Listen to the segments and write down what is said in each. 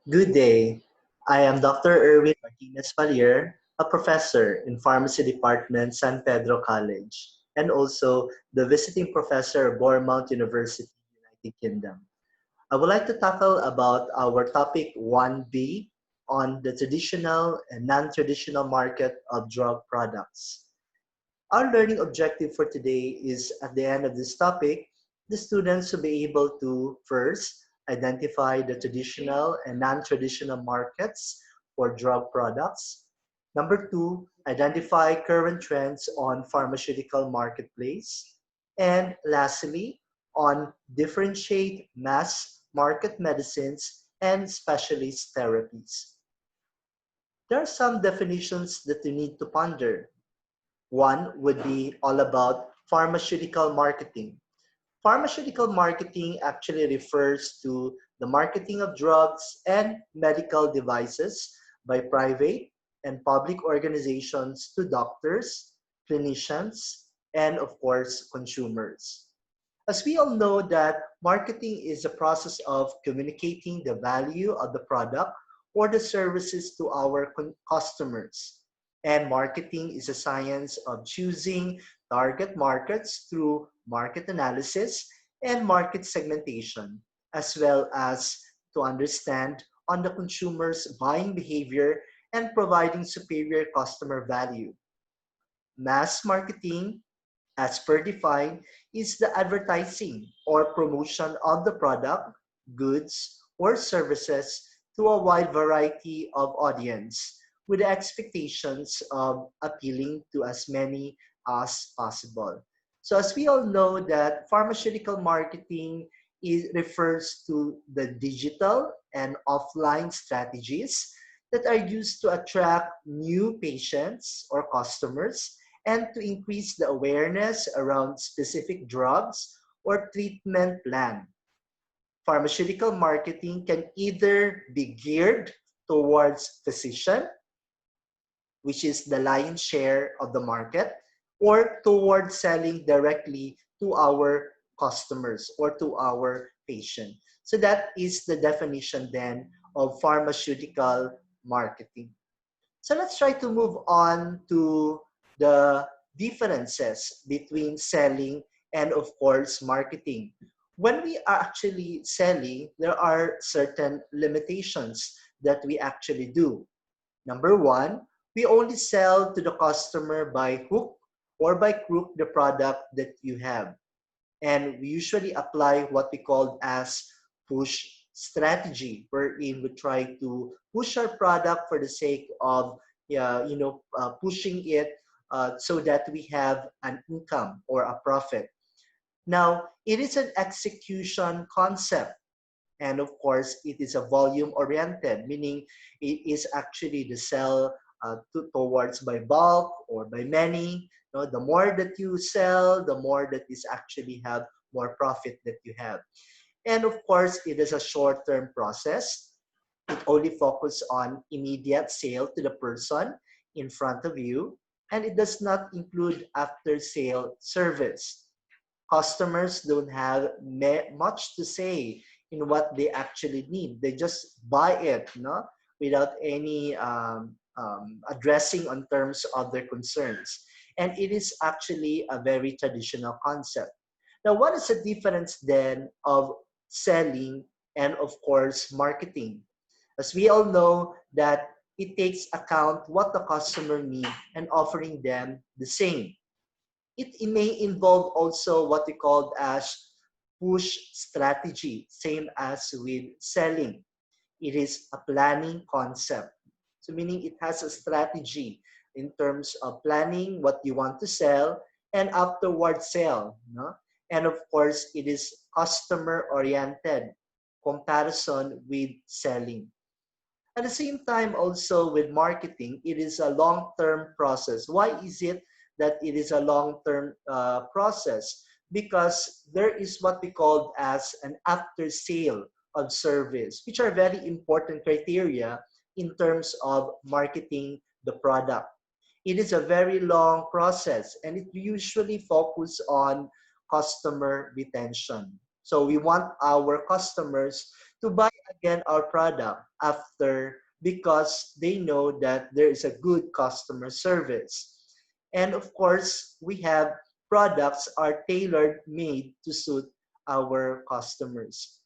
Good day. I am Dr. Erwin Martinez, a professor in Pharmacy Department, San Pedro College, and also the visiting professor of Bournemouth University, United Kingdom. I would like to tackle about our topic 1B on the traditional and non-traditional market of drug products. Our learning objective for today is at the end of this topic, the students will be able to first identify the traditional and non-traditional markets for drug products. Number two, identify current trends on pharmaceutical marketplace. And lastly, on differentiate mass market medicines and specialist therapies. There are some definitions that you need to ponder. One would be all about pharmaceutical marketing. Pharmaceutical marketing actually refers to the marketing of drugs and medical devices by private and public organizations to doctors, clinicians, and of course, consumers. As we all know that marketing is a process of communicating the value of the product or the services to our customers. And marketing is a science of choosing target markets through market analysis and market segmentation, as well as to understand on the consumer's buying behavior and providing superior customer value. Mass marketing, as per defined, is the advertising or promotion of the product, goods, or services to a wide variety of audience with the expectations of appealing to as many as possible. So as we all know that pharmaceutical marketing refers to the digital and offline strategies that are used to attract new patients or customers and to increase the awareness around specific drugs or treatment plan. Pharmaceutical marketing can either be geared towards physician, which is the lion's share of the market, or towards selling directly to our customers or to our patient. So that is the definition then of pharmaceutical marketing. So let's try to move on to the differences between selling and, of course, marketing. When we are actually selling, there are certain limitations that we actually do. Number one, we only sell to the customer by hook or by crook the product that you have. And we usually apply what we call as push strategy, wherein we try to push our product for the sake of pushing it so that we have an income or a profit. Now, it is an execution concept. And of course, it is a volume oriented, meaning it is actually the sell towards by bulk or by many. The more that you sell, the more that is actually have more profit that you have. And of course, it is a short-term process. It only focuses on immediate sale to the person in front of you, and it does not include after-sale service. Customers don't have much to say in what they actually need. They just buy it, no, without any addressing on terms of their concerns. And it is actually a very traditional concept. Now, what is the difference then of selling and, of course, marketing? As we all know that it takes account what the customer needs and offering them the same. It may involve also what we call as push strategy, same as with selling. It is a planning concept. So meaning it has a strategy in terms of planning what you want to sell and afterward sell. No? And of course, it is customer-oriented comparison with selling. At the same time, also with marketing, it is a long-term process. Why is it that it is a long-term process? Because there is what we call as an after-sale of service, which are very important criteria in terms of marketing the product. It is a very long process and it usually focuses on customer retention. So we want our customers to buy again our product after, because they know that there is a good customer service. And of course, we have products are tailored made to suit our customers.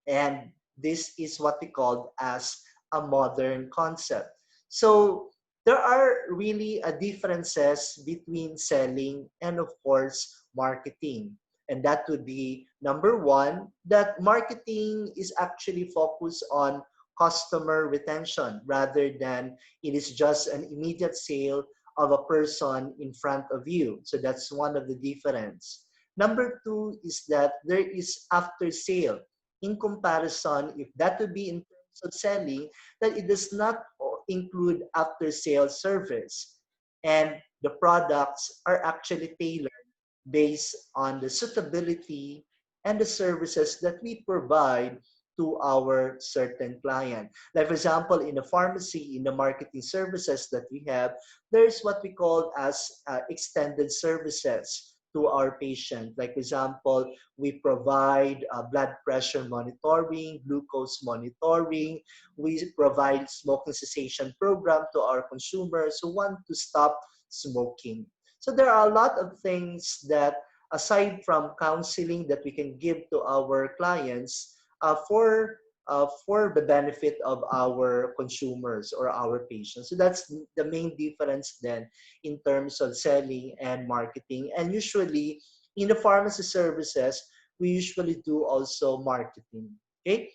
And this is what we call as a modern concept. So there are really differences between selling and of course marketing. And that would be number one, that marketing is actually focused on customer retention rather than it is just an immediate sale of a person in front of you. So that's one of the difference. Number two is that there is after sale in comparison, if that would be in terms of selling, that it does not include after sales service. And the products are actually tailored based on the suitability and the services that we provide to our certain client. Like for example, in the pharmacy, in the marketing services that we have, there's what we call as extended services to our patient. Like for example, we provide blood pressure monitoring, glucose monitoring. We provide smoking cessation program to our consumers who want to stop smoking. So there are a lot of things that, aside from counseling, that we can give to our clients for the benefit of our consumers or our patients. So that's the main difference then in terms of selling and marketing. And usually in the pharmacy services, we usually do also marketing. Okay.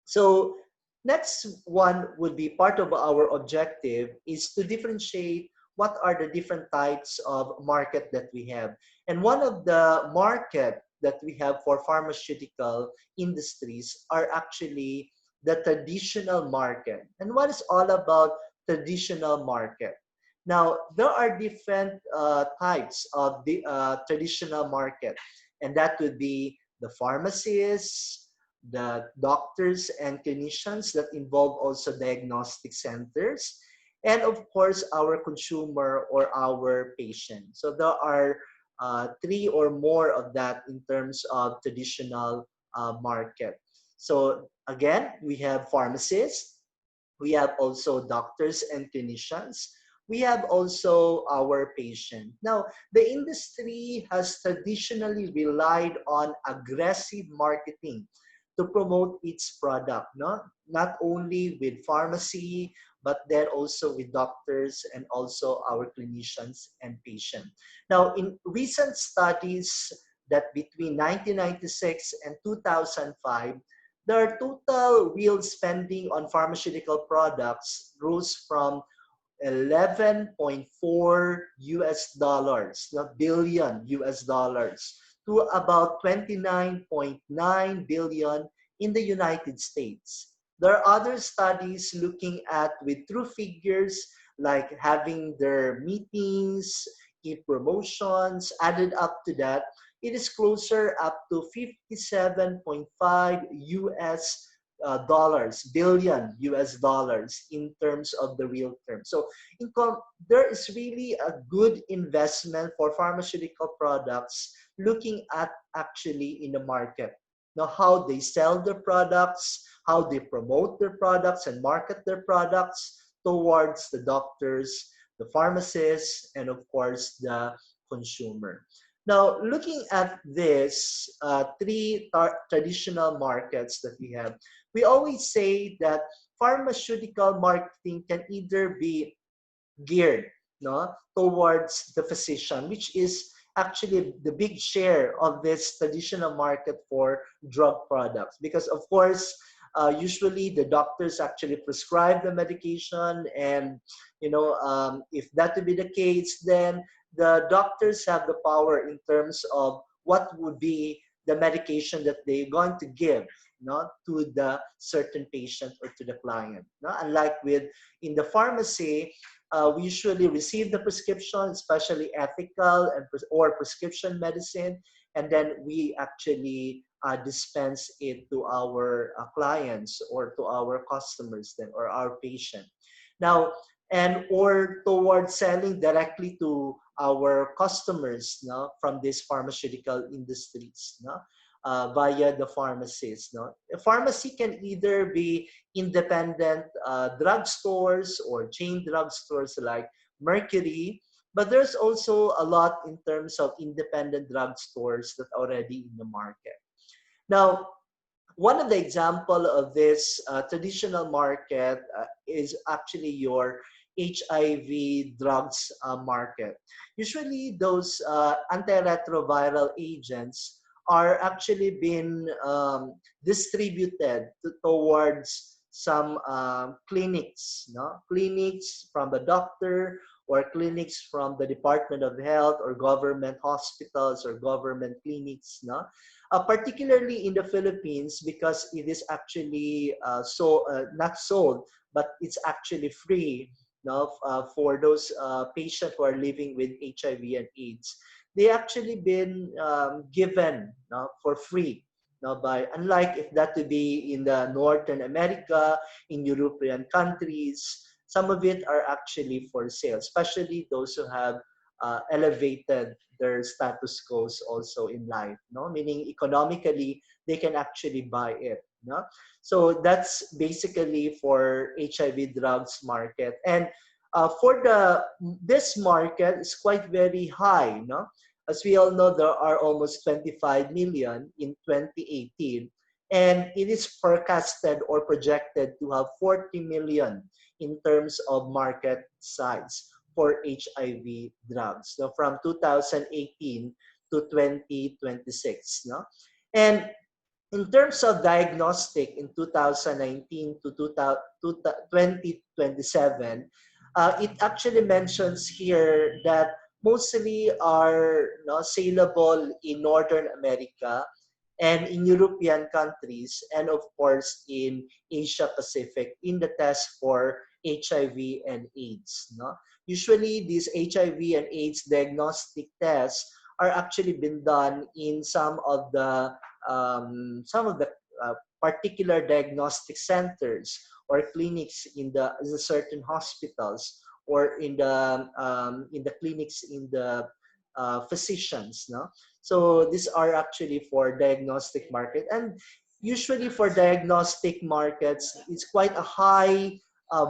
So next one would be part of our objective is to differentiate what are the different types of market that we have. And one of the market that we have for pharmaceutical industries are actually the traditional market. And what is all about traditional market? Now, there are different types of the traditional market, and that would be the pharmacists, the doctors and clinicians that involve also diagnostic centers, and of course our consumer or our patient. So there are three or more of that in terms of traditional market. So again, we have pharmacists, we have also doctors and clinicians. We have also our patient. Now, the industry has traditionally relied on aggressive marketing to promote its product, no? Not only with pharmacy, but then also with doctors and also our clinicians and patients. Now, in recent studies that between 1996 and 2005, their total real spending on pharmaceutical products rose from 11.4 US dollars, not billion US dollars, to about 29.9 billion in the United States. There are other studies looking at with true figures like having their meetings, promotions added up to that. It is closer up to 57.5 US dollars, billion US dollars in terms of the real term. So income, there is really a good investment for pharmaceutical products looking at actually in the market. Now, how they sell their products, how they promote their products and market their products towards the doctors, the pharmacists, and of course, the consumer. Now, looking at this three traditional markets that we have, we always say that pharmaceutical marketing can either be geared, no, towards the physician, which is actually the big share of this traditional market for drug products. Because of course, usually the doctors actually prescribe the medication, and if that would be the case, then the doctors have the power in terms of what would be the medication that they're going to give, to the certain patient or to the client. Unlike with in the pharmacy, we usually receive the prescription, especially ethical or prescription medicine, and then we actually dispense it to our clients or to our customers then, or our patient. Now, and or towards selling directly to our customers, from these pharmaceutical industries. via the pharmacies. No? A pharmacy can either be independent drugstores or chain drugstores like Mercury, but there's also a lot in terms of independent drugstores that are already in the market. Now, one of the example of this traditional market is actually your HIV drugs market. Usually, those antiretroviral agents are actually being distributed towards some clinics, no? Clinics from the doctor or clinics from the Department of Health or government hospitals or government clinics, no? Particularly in the Philippines, because it is actually not sold, but it's actually free, no, for those patients who are living with HIV and AIDS. They actually been given, no, for free. No, by unlike if that would be in the Northern America, in European countries, some of it are actually for sale, especially those who have elevated their status quos also in life, no? Meaning economically, they can actually buy it, no? So that's basically for HIV drugs market. And for this market is quite very high, no? As we all know, there are almost 25 million in 2018, and it is forecasted or projected to have 40 million in terms of market size for HIV drugs, no, from 2018 to 2026. No? And in terms of diagnostic in 2019 to 2027, it actually mentions here that mostly are, no, saleable in Northern America and in European countries, and of course in Asia Pacific in the test for HIV and AIDS. No? Usually, these HIV and AIDS diagnostic tests are actually been done in some of the particular diagnostic centers or clinics in the certain hospitals or in the clinics in the physicians. No, so these are actually for diagnostic market, and usually for diagnostic markets, it's quite a high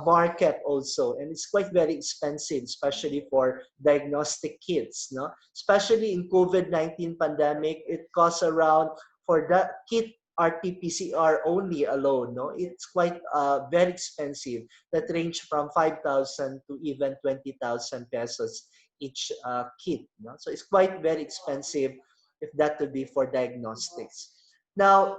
market also, and it's quite very expensive, especially for diagnostic kits. No, especially in COVID-19 pandemic, it costs around for that kit RT-PCR only alone. No, it's quite very expensive. That range from 5,000 to even 20,000 pesos each kit. No? So it's quite very expensive if that would be for diagnostics. Now,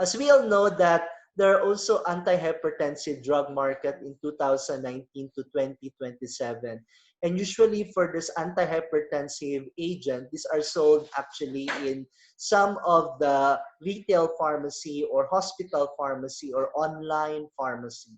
as we all know that there are also antihypertensive drug market in 2019 to 2027. And usually for this antihypertensive agent, these are sold actually in some of the retail pharmacy or hospital pharmacy or online pharmacy.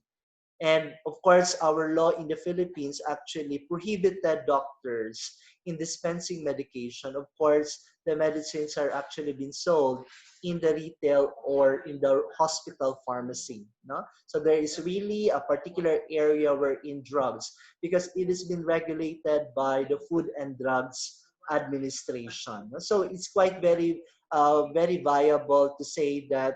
And of course, our law in the Philippines actually prohibited doctors in dispensing medication. Of course, the medicines are actually being sold in the retail or in the hospital pharmacy. No? So there is really a particular area where in drugs, because it has been regulated by the Food and Drugs Administration. So it's quite very viable to say that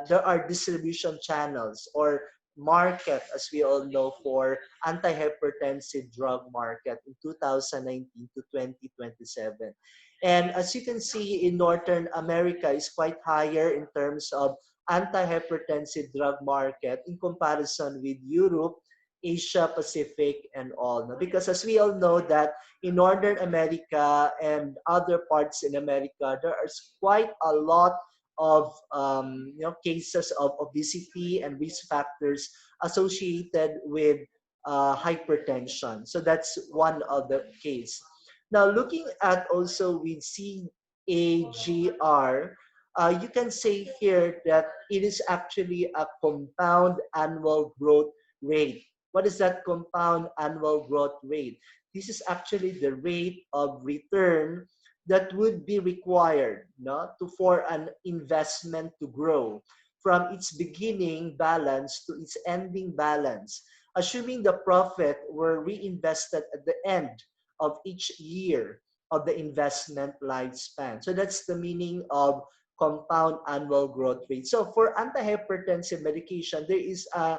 there are distribution channels or market, as we all know, for antihypertensive drug market in 2019 to 2027. And as you can see in Northern America is quite higher in terms of antihypertensive drug market in comparison with Europe, Asia Pacific, and all. Because as we all know that in Northern America and other parts in America, there is quite a lot of cases of obesity and risk factors associated with hypertension. So that's one of the case. Now, looking at also with CAGR, you can say here that it is actually a compound annual growth rate. What is that compound annual growth rate? This is actually the rate of return that would be required, no, for an investment to grow from its beginning balance to its ending balance, assuming the profit were reinvested at the end of each year of the investment lifespan. So that's the meaning of compound annual growth rate. So for antihypertensive medication, there is a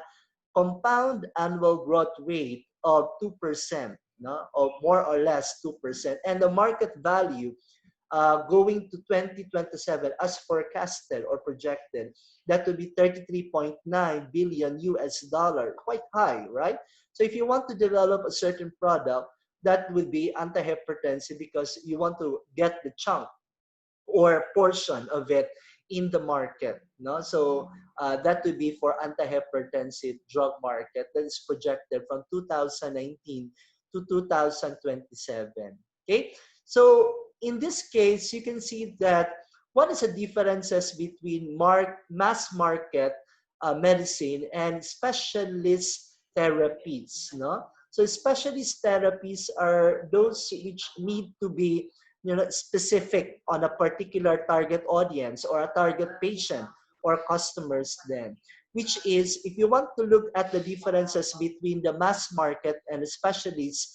compound annual growth rate of 2%, no? Or more or less 2%. And the market value going to 2027 as forecasted or projected, that would be 33.9 billion US dollar, quite high, right? So if you want to develop a certain product, that would be antihypertensive because you want to get the chunk or portion of it in the market. No, so that would be for antihypertensive drug market that is projected from 2019 to 2027. Okay, so in this case, you can see that what is the differences between mass market medicine and specialist therapies. No, so specialist therapies are those which need to be specific on a particular target audience or a target patient or customers then, which is if you want to look at the differences between the mass market and the specialist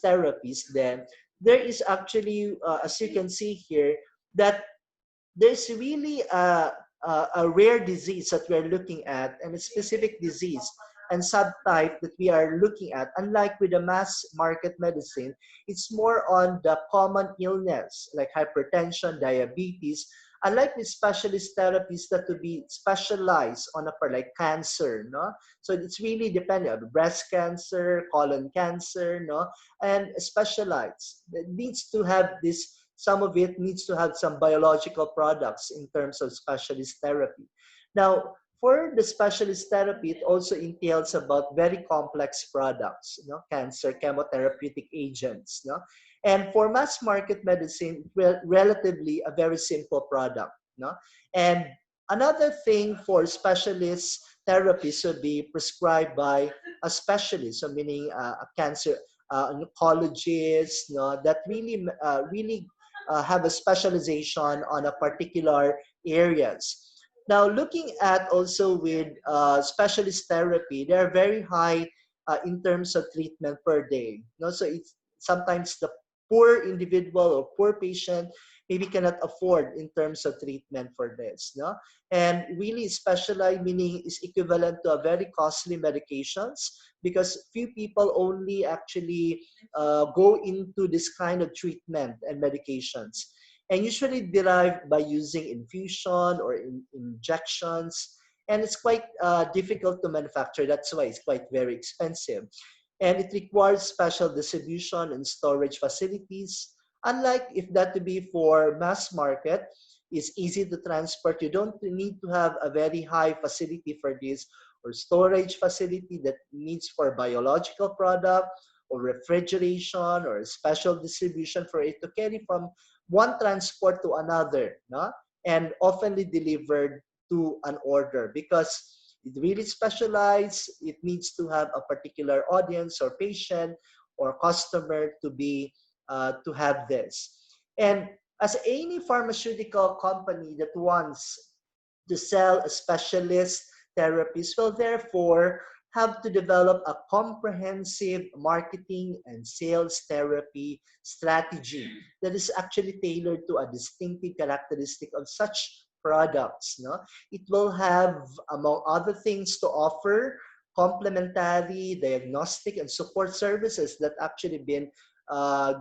therapies, then there is actually, as you can see here, that there's really a rare disease that we're looking at and a specific disease and subtype that we are looking at. Unlike with the mass market medicine, it's more on the common illness like hypertension, diabetes. Unlike with specialist therapies that to be specialized on a part like cancer, no? So it's really dependent on breast cancer, colon cancer, no? And specialized. It needs to have this, some of it needs to have some biological products in terms of specialist therapy. Now, for the specialist therapy, it also entails about very complex products, cancer, chemotherapeutic agents, and for mass market medicine, relatively a very simple product, and another thing for specialist therapies would be prescribed by a specialist, so meaning a cancer oncologist, that really have a specialization on a particular areas. Now, looking at also with specialist therapy, they are very high in terms of treatment per day. So it's sometimes the poor individual or poor patient maybe cannot afford in terms of treatment for this. And really specialized meaning is equivalent to a very costly medications because few people only actually go into this kind of treatment and medications, and usually derived by using infusion or injections, and it's quite difficult to manufacture. That's why it's quite very expensive, and it requires special distribution and storage facilities. Unlike if that to be for mass market, it's easy to transport. You don't need to have a very high facility for this or storage facility that needs for biological product or refrigeration or special distribution for it to carry from one transport to another, and oftenly delivered to an order because it really specialized. It needs to have a particular audience or patient or customer to be to have this. And as any pharmaceutical company that wants to sell a specialist therapist will therefore have to develop a comprehensive marketing and sales therapy strategy that is actually tailored to a distinctive characteristic of such products. It will have, among other things, to offer complementary diagnostic and support services that actually been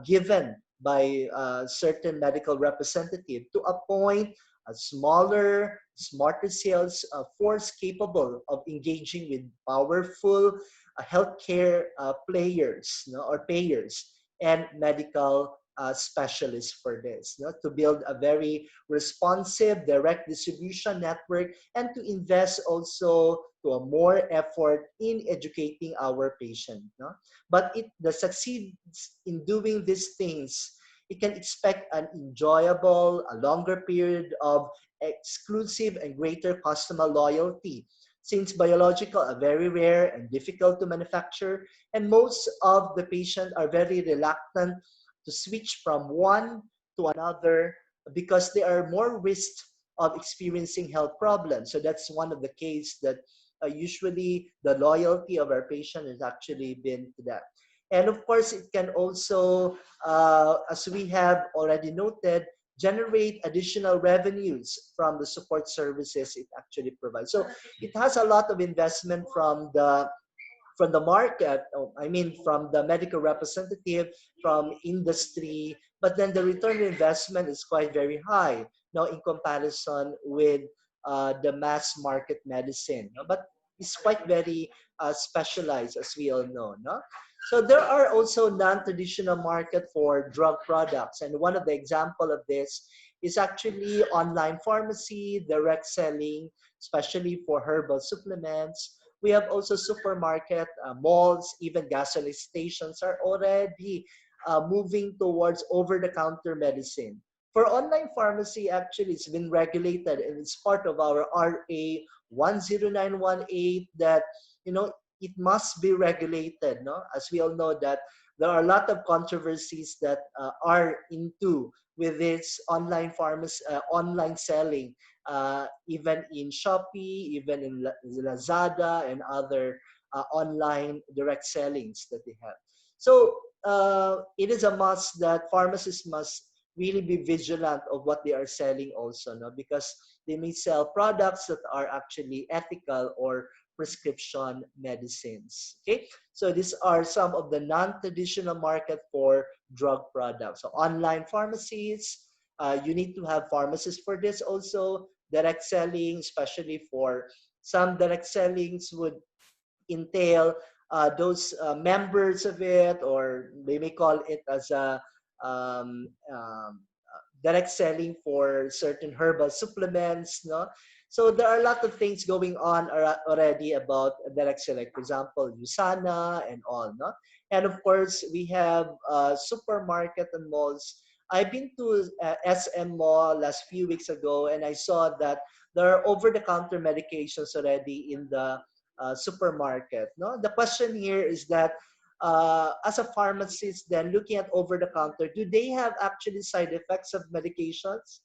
given by certain medical representative to appoint a smaller, smarter sales force capable of engaging with powerful healthcare players, or payers and medical specialists for this, to build a very responsive direct distribution network and to invest also to a more effort in educating our patient. But it the succeeds in doing these things, it can expect an enjoyable, a longer period of exclusive and greater customer loyalty. Since biological are very rare and difficult to manufacture, and most of the patients are very reluctant to switch from one to another because they are more risk of experiencing health problems. So that's one of the case that usually the loyalty of our patient has actually been to that. And of course, it can also, as we have already noted, generate additional revenues from the support services it actually provides. So it has a lot of investment from the market, I mean, from the medical representative, from industry, but then the return on investment is quite very high now in comparison with the mass market medicine. No? But it's quite very specialized, as we all know. No? So there are also non-traditional market for drug products, and one of the example of this is actually online pharmacy, direct selling, especially for herbal supplements. We have also supermarket, malls, even gasoline stations are already moving towards over-the-counter medicine. For online pharmacy, actually, it's been regulated and it's part of our RA 10918 that, you know, it must be regulated, no? As we all know that there are a lot of controversies that are into with this online pharmacy, online selling, even in Shopee, even in Lazada and other online direct sellings that they have. So it is a must that pharmacists must really be vigilant of what they are selling also, no? Because they may sell products that are actually ethical or prescription medicines. Okay, so these are some of the non-traditional market for drug products. So online pharmacies, you need to have pharmacists for this also. Direct selling, especially for some direct sellings would entail those members of it, or they may call it as a um, um, direct selling for certain herbal supplements. No, so there are a lot of things going on already about direct selling. For example, Usana and all. No, and of course we have supermarket and malls. I've been to SM Mall last few weeks ago, and I saw that there are over-the-counter medications already in the supermarket. No, the question here is that as a pharmacist, then looking at over the counter, do they have actually side effects of medications?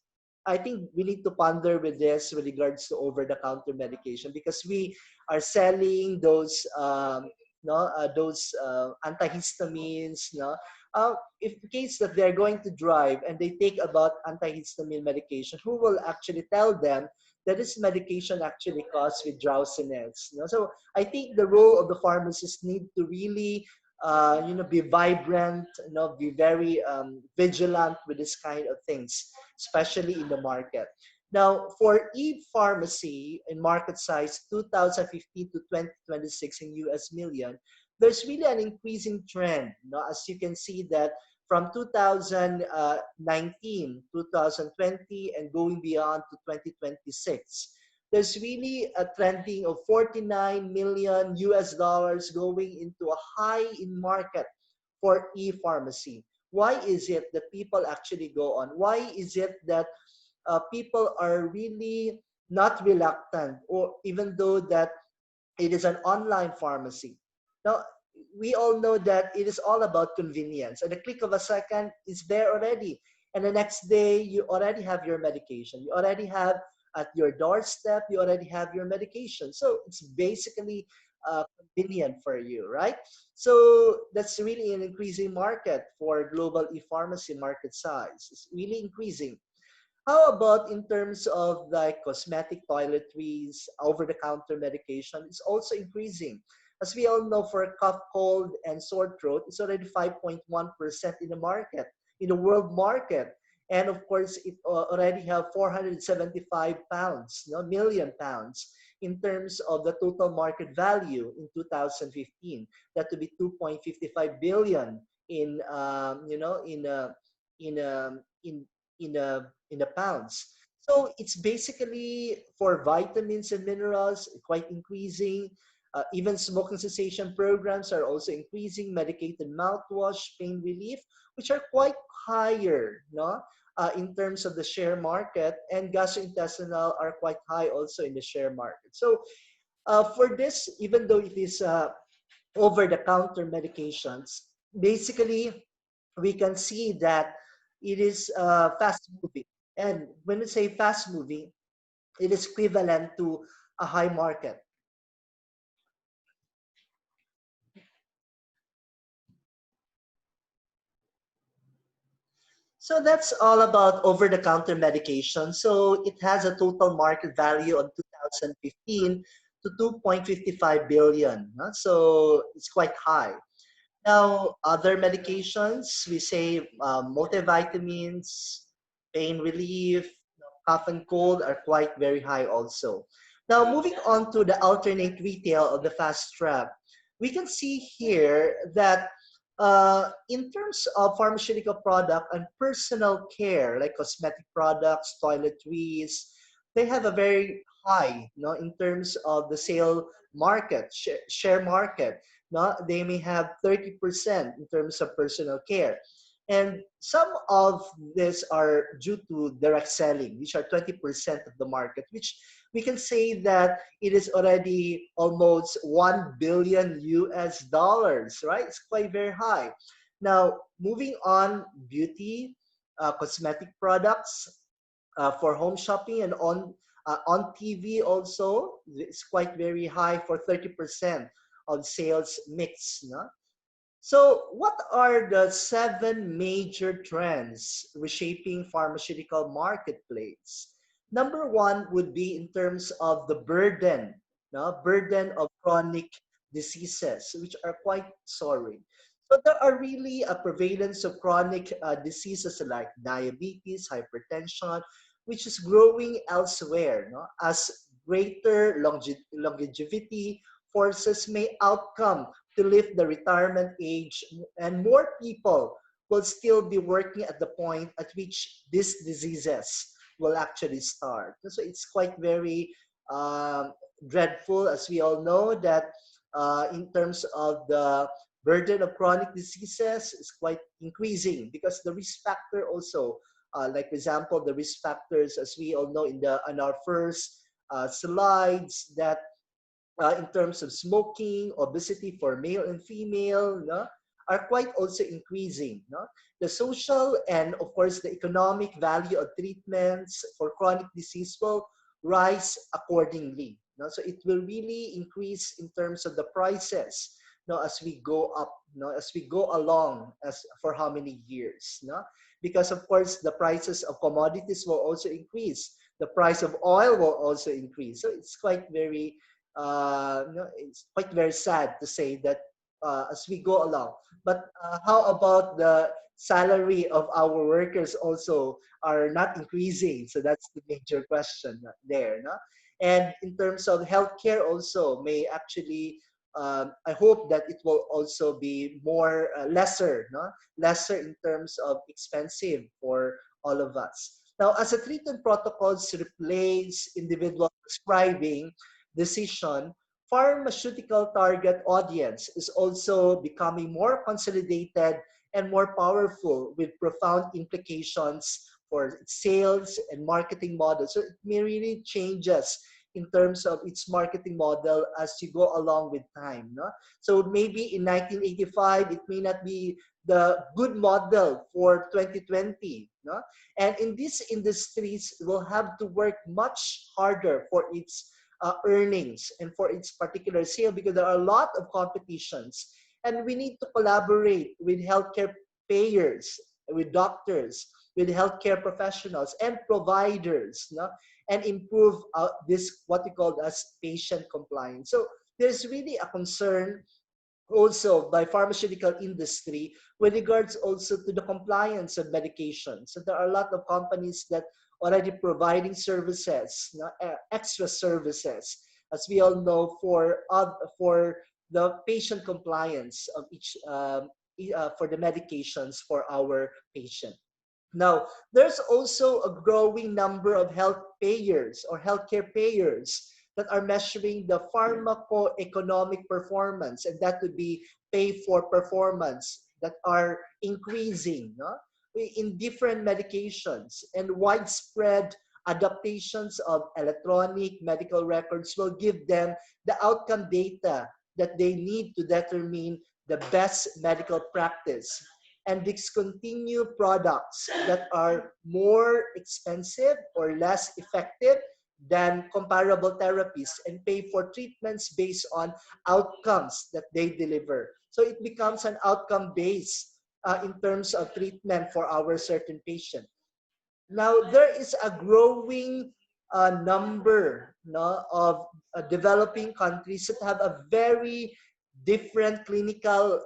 I think we need to ponder with this with regards to over the counter medication, because we are selling those no those antihistamines, no. If in case that they're going to drive and they take about antihistamine medication, who will actually tell them that this medication actually causes with drowsiness? You know? So I think the role of the pharmacist need to really, be vibrant, be very vigilant with this kind of things, especially in the market. Now, for e-pharmacy in market size 2015 to 2026 in US million, there's really an increasing trend. As you can see that from 2019, 2020, and going beyond to 2026. There's really a trending of 49 million US dollars going into a high in market for e-pharmacy. Why is it that people actually go on? Why is it that people are really not reluctant, or even though that it is an online pharmacy? Now, we all know that it is all about convenience. At the click of a second, it's there already. And the next day, you already have your medication. You already have at your doorstep, you already have your medication. So it's basically convenient for you, right? So that's really an increasing market for global e-pharmacy market size. It's really increasing. How about in terms of like cosmetic toiletries, over-the-counter medication? It's also increasing. As we all know, for cough, cold, and sore throat, it's already 5.1% in the market, in the world market. And of course, it already have 475 pounds, no, million pounds in terms of the total market value in 2015. That would be 2.55 billion in, in, um, in, in the pounds. So it's basically for vitamins and minerals, quite increasing. Even smoking cessation programs are also increasing. Medicated mouthwash, pain relief, which are quite higher, no, in terms of the share market, and gastrointestinal are quite high also in the share market. So for this, even though it is over-the-counter medications, basically we can see that it is fast moving. And when we say fast moving, it is equivalent to a high market. So that's all about over-the-counter medication. So it has a total market value on 2015 to 2.55 billion. So it's quite high. Now, other medications, we say multivitamins, pain relief, cough and cold are quite very high also. Now, moving on to the alternate retail of the fast track, we can see here that in terms of pharmaceutical product and personal care, like cosmetic products, toiletries, they have a very high, in terms of the sale market, share market. No, they may have 30% in terms of personal care. And some of this are due to direct selling, which are 20% of the market, which we can say that it is already almost 1 billion US dollars, right? It's quite very high. Now, moving on, beauty, cosmetic products, for home shopping and on TV also, it's quite very high for 30% of sales mix. No? So, what are the seven major trends reshaping pharmaceutical marketplace? Number one would be in terms of the burden, no? Burden of chronic diseases, which are quite soaring. So there are really a prevalence of chronic diseases like diabetes, hypertension, which is growing elsewhere, no? As greater longevity forces may outcome to lift the retirement age, and more people will still be working at the point at which these diseases will actually start. So it's quite very um, dreadful, as we all know, that in terms of the burden of chronic diseases is quite increasing because the risk factor also, like for example, the risk factors, as we all know in our first slides, that in terms of smoking, obesity for male and female, no, are quite also increasing. No? The social and, of course, the economic value of treatments for chronic disease will rise accordingly. No? So it will really increase in terms of the prices, no, as we go up, no, as we go along, as for how many years. No? Because, of course, the prices of commodities will also increase. The price of oil will also increase. So it's quite very it's quite very sad to say that as we go along. But how about the salary of our workers also are not increasing? So that's the major question there. No? And in terms of healthcare also may actually, I hope that it will also be more lesser, no? Lesser in terms of expensive for all of us. Now, as a treatment protocols replace individual prescribing, decision, pharmaceutical target audience is also becoming more consolidated and more powerful with profound implications for sales and marketing models. So it may really changes in terms of its marketing model as you go along with time. No? So maybe in 1985, it may not be the good model for 2020. No? And in these industries, will have to work much harder for its earnings and for its particular sale because there are a lot of competitions and we need to collaborate with healthcare payers, with doctors, with healthcare professionals and providers, no? And improve this what we call as patient compliance. So there's really a concern also by pharmaceutical industry with regards also to the compliance of medication. So there are a lot of companies that already providing services, no, extra services, as we all know, for the patient compliance of each for the medications for our patient. Now, there's also a growing number of health payers or healthcare payers that are measuring the pharmacoeconomic performance, and that would be pay for performance that are increasing, no? In different medications, and widespread adaptations of electronic medical records will give them the outcome data that they need to determine the best medical practice and discontinue products that are more expensive or less effective than comparable therapies and pay for treatments based on outcomes that they deliver. So it becomes an outcome based in terms of treatment for our certain patient. Now, there is a growing number, no, of developing countries that have a very different clinical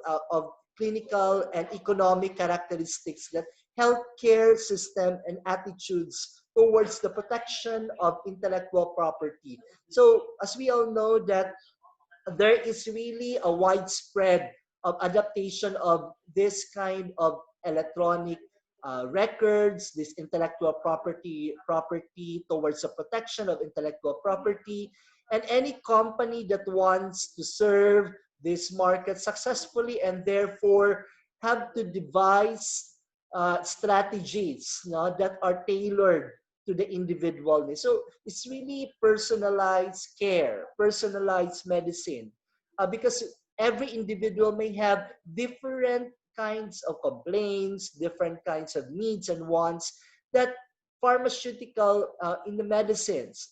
and economic characteristics that healthcare system and attitudes towards the protection of intellectual property. So, as we all know that there is really a widespread of adaptation of this kind of electronic records, this intellectual property towards the protection of intellectual property, and any company that wants to serve this market successfully and therefore have to devise strategies, no, that are tailored to the individual needs. So it's really personalized care, personalized medicine, because every individual may have different kinds of complaints, different kinds of needs and wants that pharmaceutical in the medicines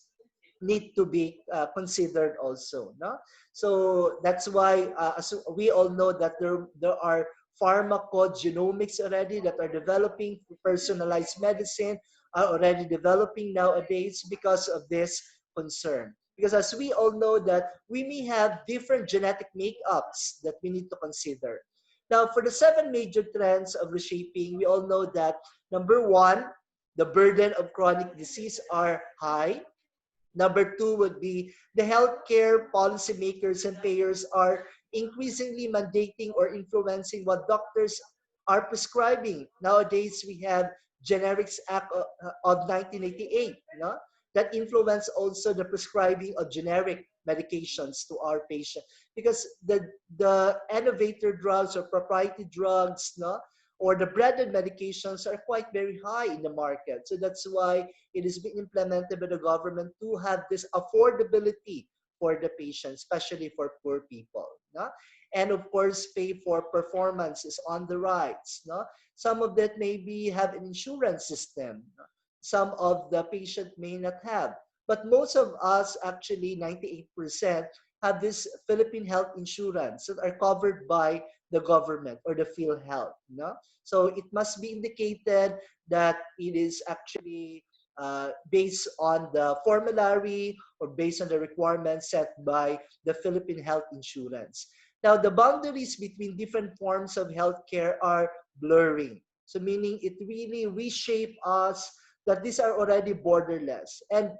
need to be considered also. No? So that's why, as we all know that there are pharmacogenomics already that are developing personalized medicine, are already developing nowadays because of this concern. Because as we all know that we may have different genetic makeups that we need to consider. Now, for the 7 major trends of reshaping, we all know that number one, the burden of chronic disease are high. Number two would be the healthcare policymakers and payers are increasingly mandating or influencing what doctors are prescribing. Nowadays, we have Generics Act of 1988, no? That influence also the prescribing of generic medications to our patient because the innovator drugs or proprietary drugs, no, or the branded medications are quite very high in the market. So that's why it is being implemented by the government to have this affordability for the patient, especially for poor people. No? And of course, pay for performance is on the rise. No? Some of that maybe have an insurance system. No? Some of the patient may not have. But most of us, actually 98%, have this Philippine health insurance that are covered by the government or the PhilHealth. No? So it must be indicated that it is actually based on the formulary or based on the requirements set by the Philippine Health Insurance. Now, the boundaries between different forms of healthcare are blurring. So meaning it really reshape us that these are already borderless. And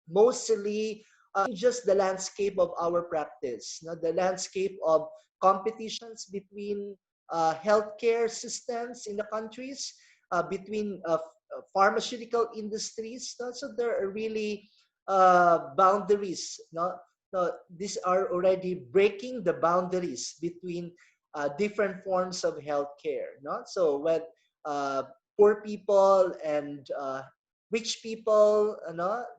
mostly just the landscape of our practice, the landscape of competitions between healthcare systems in the countries, between pharmaceutical industries. So there are really boundaries. No, these are already breaking the boundaries between different forms of healthcare. No? So when uh, poor people and rich people,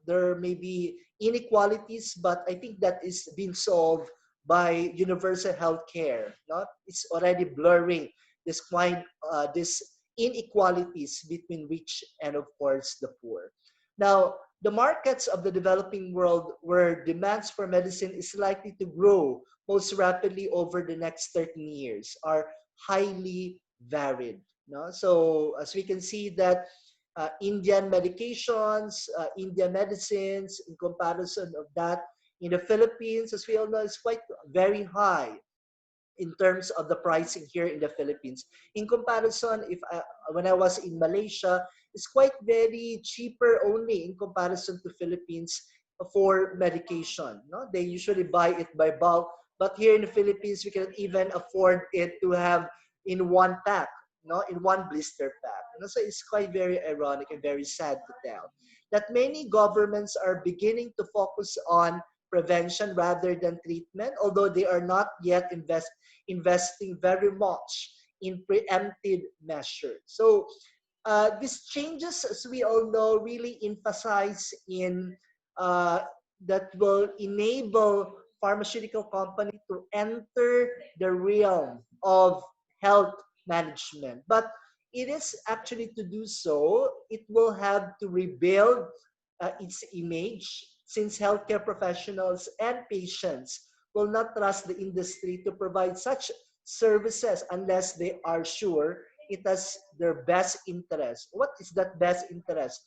there may be inequalities, but I think that is being solved by universal health care. It's already blurring this inequalities between rich and of course the poor. Now, the markets of the developing world where demands for medicine is likely to grow most rapidly over the next 13 years are highly varied. No? So as we can see that Indian medications, Indian medicines, in comparison of that in the Philippines, as we all know, is quite very high in terms of the pricing here in the Philippines. In comparison, when I was in Malaysia, it's quite very cheaper only in comparison to Philippines for medication. No? They usually buy it by bulk, but here in the Philippines, we cannot even afford it to have in one pack, no, in one blister pack. So it's quite very ironic and very sad to tell that many governments are beginning to focus on prevention rather than treatment, although they are not yet investing very much in preemptive measures. So these changes, as we all know, really emphasize in that will enable pharmaceutical company to enter the realm of health management. But it is actually to do so, it will have to rebuild its image since healthcare professionals and patients will not trust the industry to provide such services unless they are sure it has their best interest. What is that best interest?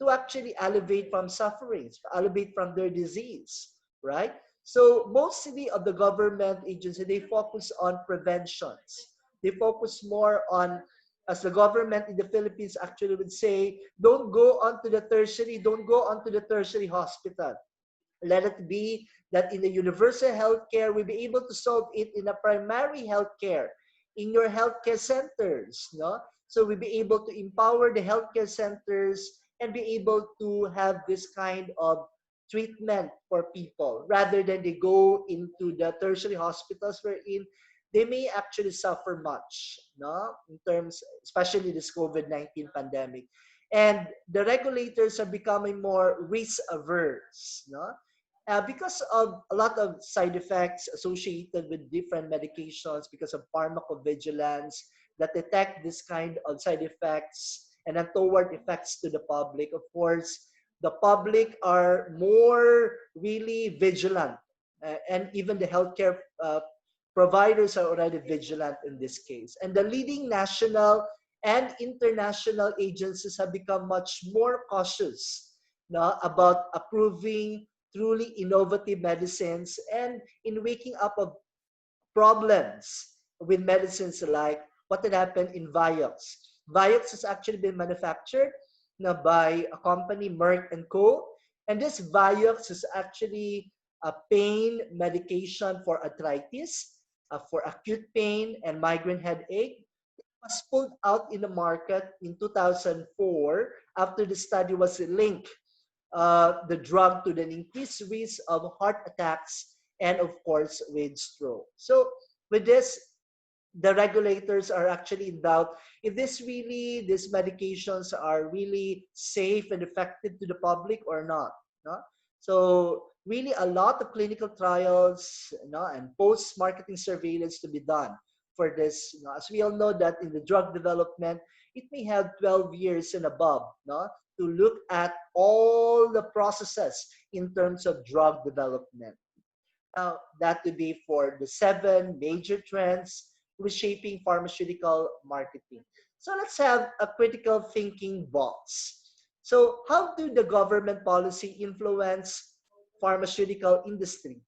To actually elevate from sufferings, to elevate from their disease, right? So mostly of the government agency, they focus on preventions. They focus more on, as the government in the Philippines actually would say, don't go on to the tertiary hospital. Let it be that in the universal healthcare, we'll be able to solve it in a primary healthcare, in your healthcare centers, no? So we'll be able to empower the healthcare centers and be able to have this kind of treatment for people rather than they go into the tertiary hospitals we're in. They may actually suffer much, no? In terms, especially this COVID-19 pandemic. And the regulators are becoming more risk averse, no? Because of a lot of side effects associated with different medications, because of pharmacovigilance that detect this kind of side effects and untoward effects to the public. Of course, the public are more really vigilant, and even the healthcare providers are already vigilant in this case. And the leading national and international agencies have become much more cautious, no, about approving truly innovative medicines and in waking up of problems with medicines like what had happened in Vioxx. Vioxx has actually been manufactured by a company, Merck and Co. And this Vioxx is actually a pain medication for arthritis, for acute pain and migraine headache. It was pulled out in the market in 2004 after the study was linked the drug to the increased risk of heart attacks and, of course, with stroke. So, with this, the regulators are actually in doubt if these medications are really safe and effective to the public or not. No? So, really, a lot of clinical trials, and post-marketing surveillance to be done for this. As we all know that in the drug development, it may have 12 years and above, no? To look at all the processes in terms of drug development. Now, that would be for the 7 major trends reshaping pharmaceutical marketing. So let's have a critical thinking box. So how do the government policy influence pharmaceutical industry?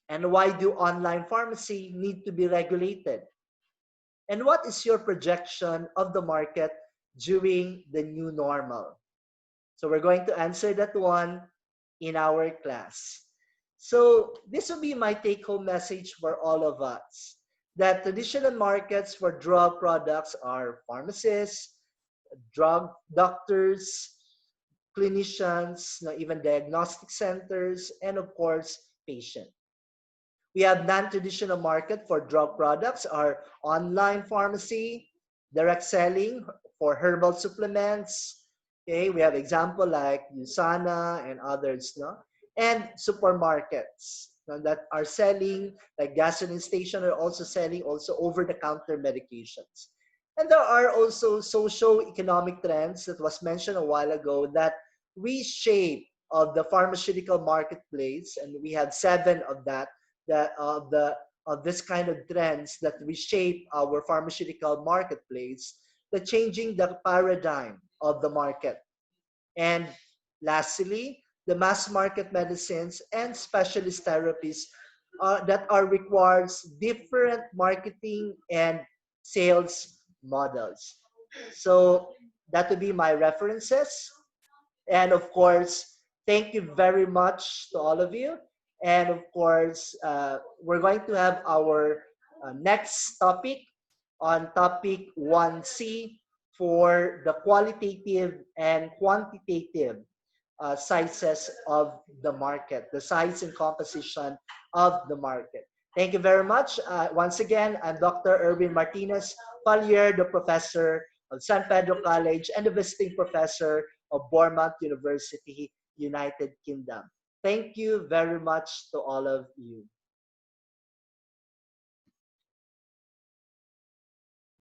And why do online pharmacy need to be regulated? And what is your projection of the market during the new normal? So we're going to answer that one in our class. So this will be my take-home message for all of us, that traditional markets for drug products are pharmacists, drug doctors, clinicians, even diagnostic centers, and of course, patients. We have non-traditional market for drug products are online pharmacy, direct selling for herbal supplements. Okay, we have example like USANA and others, no? And supermarkets, that are selling, like gasoline station are also selling also over-the-counter medications. And there are also socio-economic trends that was mentioned a while ago that reshape of the pharmaceutical marketplace, and we have 7 of that of this kind of trends that reshape our pharmaceutical marketplace, the changing the paradigm of the market. And lastly, the mass market medicines and specialist therapies that are requires different marketing and sales models. So that would be my references. And of course, thank you very much to all of you. And of course, we're going to have our next topic on topic 1C for the qualitative and quantitative sizes of the market, the size and composition of the market. Thank you very much. Once again, I'm Dr. Erwin Martinez Palier, the professor of San Pedro College and the visiting professor of Bournemouth University, United Kingdom. Thank you very much to all of you.